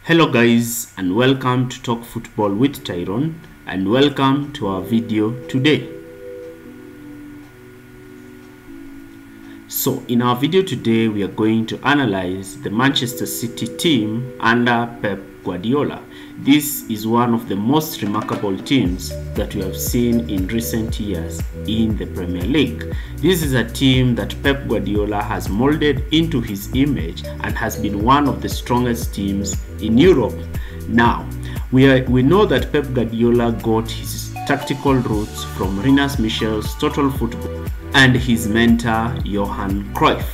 Hello guys, and welcome to Talk Football with Tyrone, and welcome to our video today. So in our video today, we are going to analyze the Manchester City team under Pep Guardiola. This is one of the most remarkable teams that we have seen in recent years in the Premier League. This is a team that Pep Guardiola has molded into his image and has been one of the strongest teams in Europe. Now, we know that Pep Guardiola got his tactical roots from Rinus Michel's Total Football and his mentor Johan Cruyff.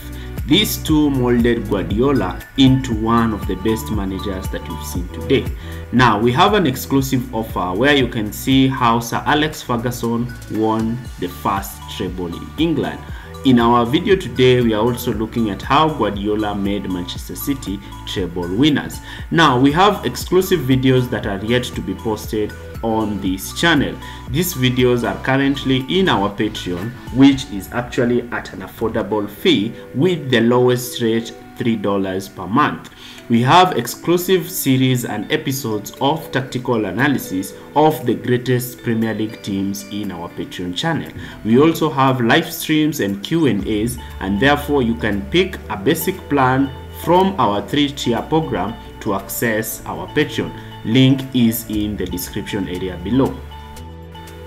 These two molded Guardiola into one of the best managers that we've seen today. Now, we have an exclusive offer where you can see how Sir Alex Ferguson won the first treble in England. In our video today, we are also looking at how Guardiola made Manchester City treble winners. Now, we have exclusive videos that are yet to be posted on this channel. These videos are currently in our Patreon, which is actually at an affordable fee with the lowest rate $3 per month. We have exclusive series and episodes of tactical analysis of the greatest Premier League teams in our Patreon channel. We also have live streams and Q&As, and therefore you can pick a basic plan from our 3-tier program to access our Patreon. Link is in the description area below.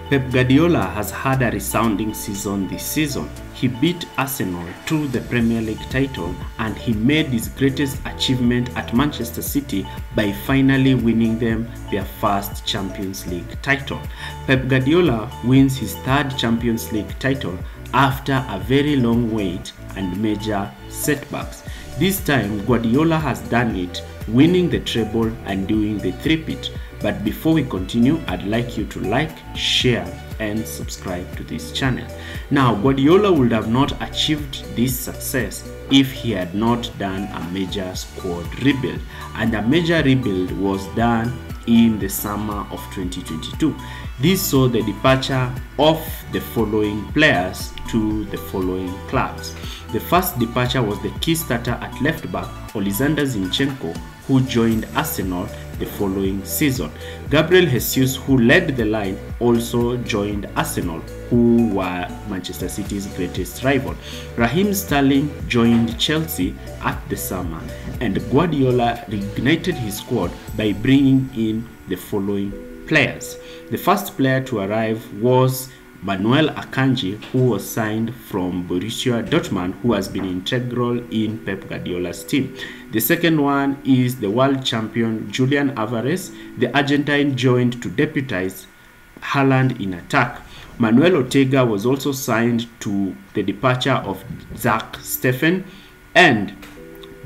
Pep Guardiola has had a resounding season this season. He beat Arsenal to the Premier League title, and he made his greatest achievement at Manchester City by finally winning them their first Champions League title. Pep Guardiola wins his third Champions League title after a very long wait and major setbacks. This time, Guardiola has done it, winning the treble and doing the three-peat. But before we continue, I'd like you to like, share, and subscribe to this channel. Now, Guardiola would have not achieved this success if he had not done a major squad rebuild, and a major rebuild was done in the summer of 2022. This saw the departure of the following players to the following clubs. The first departure was the key starter at left back, Alexander Zinchenko, who joined Arsenal the following season. Gabriel Jesus, who led the line, also joined Arsenal, who were Manchester City's greatest rival. Raheem Sterling joined Chelsea at the summer, and Guardiola reignited his squad by bringing in the following players. The first player to arrive was Manuel Akanji, who was signed from Borussia Dortmund, who has been integral in Pep Guardiola's team. The second one is the world champion Julian Alvarez. The Argentine joined to deputize Haaland in attack. Manuel Ortega was also signed to the departure of Zach Steffen. And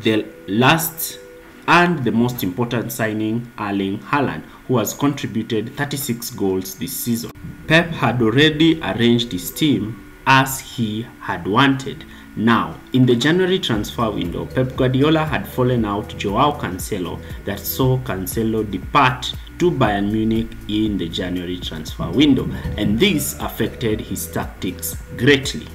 the last and the most important signing, Erling Haaland, who has contributed 36 goals this season. Pep had already arranged his team as he had wanted. Now, in the January transfer window, Pep Guardiola had fallen out Joao Cancelo, that saw Cancelo depart to Bayern Munich in the January transfer window, and this affected his tactics greatly.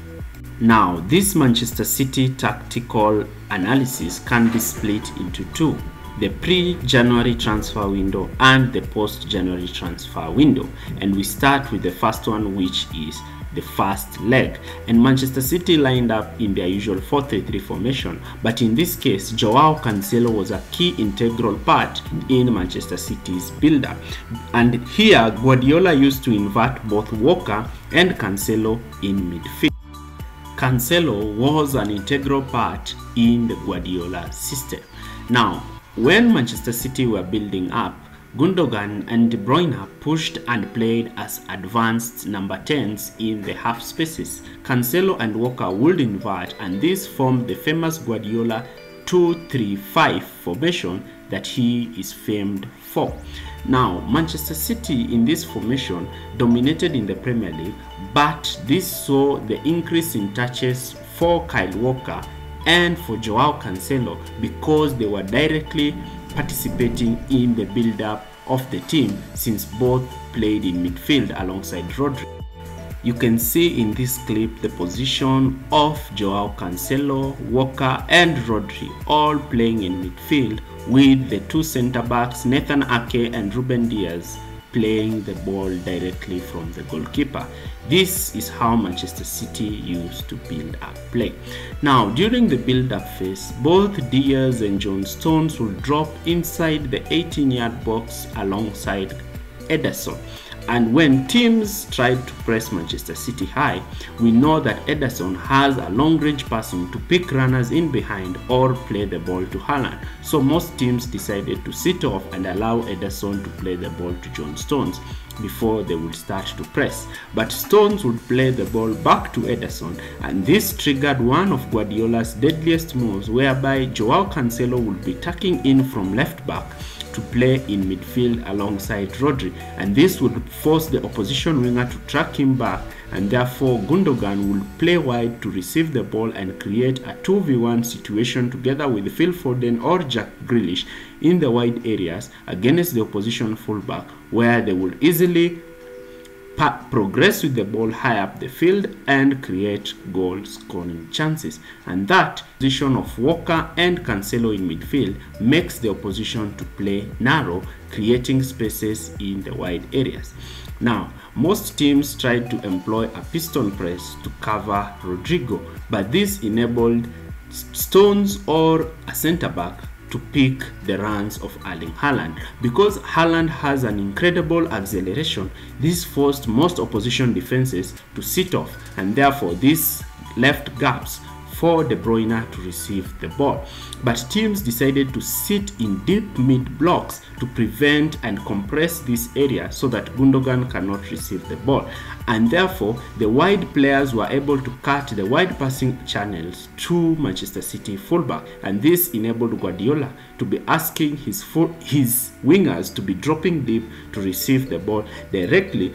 Now, this Manchester City tactical analysis can be split into two: the pre-January transfer window and the post-January transfer window. And we start with the first one, which is the first leg. And Manchester City lined up in their usual 4-3-3 formation, but in this case, Joao Cancelo was a key integral part in Manchester City's build-up. And here, Guardiola used to invert both Walker and Cancelo in midfield. Cancelo was an integral part in the Guardiola system. Now, when Manchester City were building up, Gundogan and De Bruyne pushed and played as advanced number 10s in the half spaces. Cancelo and Walker would invert, and this formed the famous Guardiola 2-3-5 formation that he is famed for. Now, Manchester City in this formation dominated in the Premier League, but this saw the increase in touches for Kyle Walker and for Joao Cancelo because they were directly participating in the build-up of the team, since both played in midfield alongside Rodri. You can see in this clip the position of Joao Cancelo, Walker and Rodri all playing in midfield, with the two centre-backs Nathan Ake and Ruben Diaz playing the ball directly from the goalkeeper. This is how Manchester City used to build up play. Now, during the build-up phase, both Diaz and John Stones will drop inside the 18-yard box alongside Ederson. And when teams tried to press Manchester City high, we know that Ederson has a long-range passing to pick runners in behind or play the ball to Haaland. So most teams decided to sit off and allow Ederson to play the ball to John Stones before they would start to press. But Stones would play the ball back to Ederson, and this triggered one of Guardiola's deadliest moves, whereby Joao Cancelo would be tucking in from left back to play in midfield alongside Rodri, and this would force the opposition winger to track him back, and therefore Gundogan will play wide to receive the ball and create a 2v1 situation together with Phil Foden or Jack Grealish in the wide areas against the opposition fullback, where they will easily progress with the ball high up the field and create goal scoring chances. And that position of Walker and Cancelo in midfield makes the opposition to play narrow, creating spaces in the wide areas. Now, most teams tried to employ a piston press to cover Rodrigo, but this enabled Stones or a centre-back to pick the runs of Erling Haaland. Because Haaland has an incredible acceleration, this forced most opposition defenses to sit off, and therefore this left gaps for De Bruyne to receive the ball. But teams decided to sit in deep mid blocks to prevent and compress this area so that Gundogan cannot receive the ball, and therefore the wide players were able to cut the wide passing channels to Manchester City fullback, and this enabled Guardiola to be asking his wingers to be dropping deep to receive the ball directly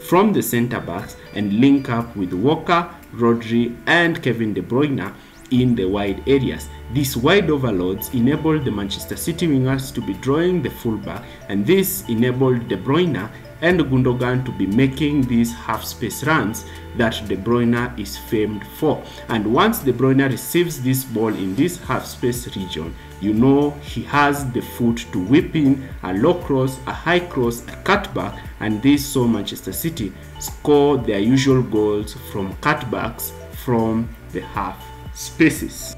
from the centre backs and link up with Walker, Rodri and Kevin De Bruyne in the wide areas. These wide overloads enabled the Manchester City wingers to be drawing the fullback, and this enabled De Bruyne and Gundogan to be making these half-space runs that De Bruyne is famed for. And once De Bruyne receives this ball in this half-space region, you know he has the foot to whip in a low cross, a high cross, a cutback, and this saw Manchester City score their usual goals from cutbacks from the half spaces.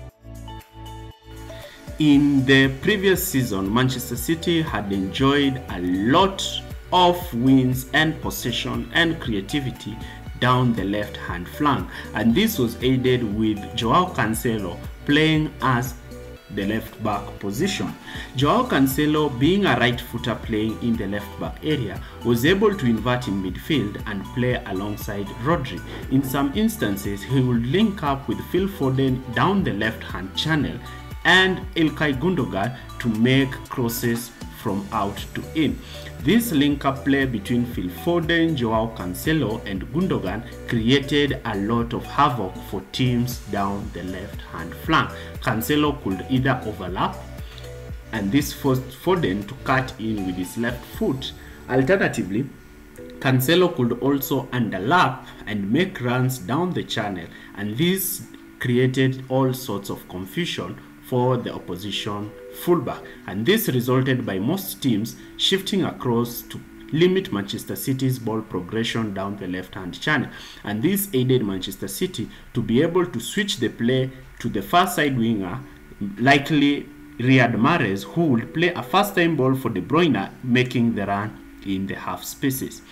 In the previous season, Manchester City had enjoyed a lot of wins and possession and creativity down the left hand flank, and this was aided with Joao Cancelo playing as the left back position. Joao Cancelo, being a right footer playing in the left back area, was able to invert in midfield and play alongside Rodri. In some instances, he would link up with Phil Foden down the left hand channel and Ilkay Gundogan to make crosses from out to in. This link-up play between Phil Foden, Joao Cancelo and Gundogan created a lot of havoc for teams down the left-hand flank. Cancelo could either overlap, and this forced Foden to cut in with his left foot. Alternatively, Cancelo could also underlap and make runs down the channel, and this created all sorts of confusion for the opposition fullback, and this resulted by most teams shifting across to limit Manchester City's ball progression down the left-hand channel, and this aided Manchester City to be able to switch the play to the far side winger, likely Riyad Mahrez, who would play a first-time ball for De Bruyne, making the run in the half spaces.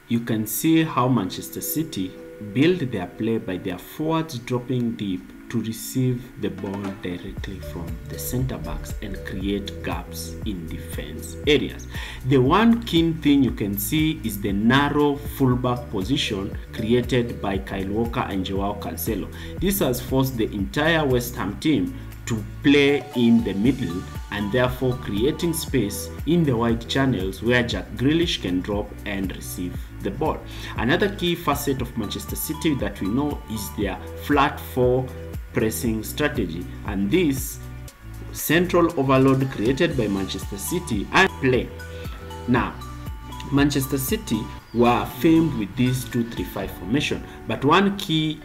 You can see how Manchester City build their play by their forwards dropping deep to receive the ball directly from the center backs and create gaps in defense areas. The one key thing you can see is the narrow fullback position created by Kyle Walker and Joao Cancelo. This has forced the entire West Ham team to play in the middle and therefore creating space in the wide channels where Jack Grealish can drop and receive the ball. Another key facet of Manchester City that we know is their flat four pressing strategy, and this central overload created by Manchester City and play. Now, Manchester City were famed with this 2-3-5 formation, but one key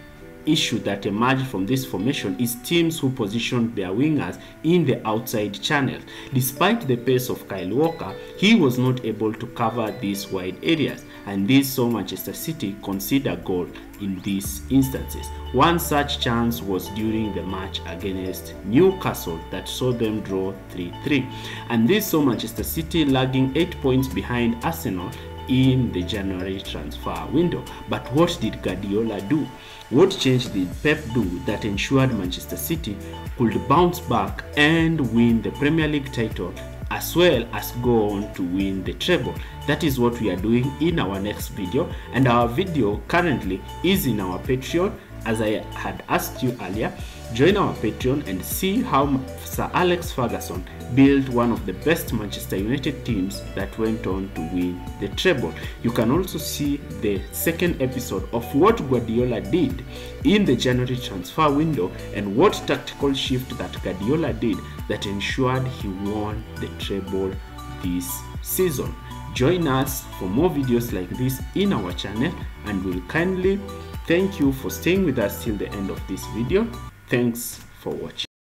issue that emerged from this formation is teams who positioned their wingers in the outside channel. Despite the pace of Kyle Walker, he was not able to cover these wide areas, and this saw Manchester City concede a goal in these instances. One such chance was during the match against Newcastle that saw them draw 3-3, and this saw Manchester City lagging 8 points behind Arsenal in the January transfer window. But what did Guardiola do? What change did Pep do that ensured Manchester City could bounce back and win the Premier League title, as well as go on to win the treble? That is what we are doing in our next video, and our video currently is in our Patreon. As I had asked you earlier, join our Patreon and see how Sir Alex Ferguson built one of the best Manchester United teams that went on to win the treble. You can also see the second episode of what Guardiola did in the January transfer window and what tactical shift that Guardiola did that ensured he won the treble this season. Join us for more videos like this in our channel, and we'll kindly thank you for staying with us till the end of this video. Thanks for watching.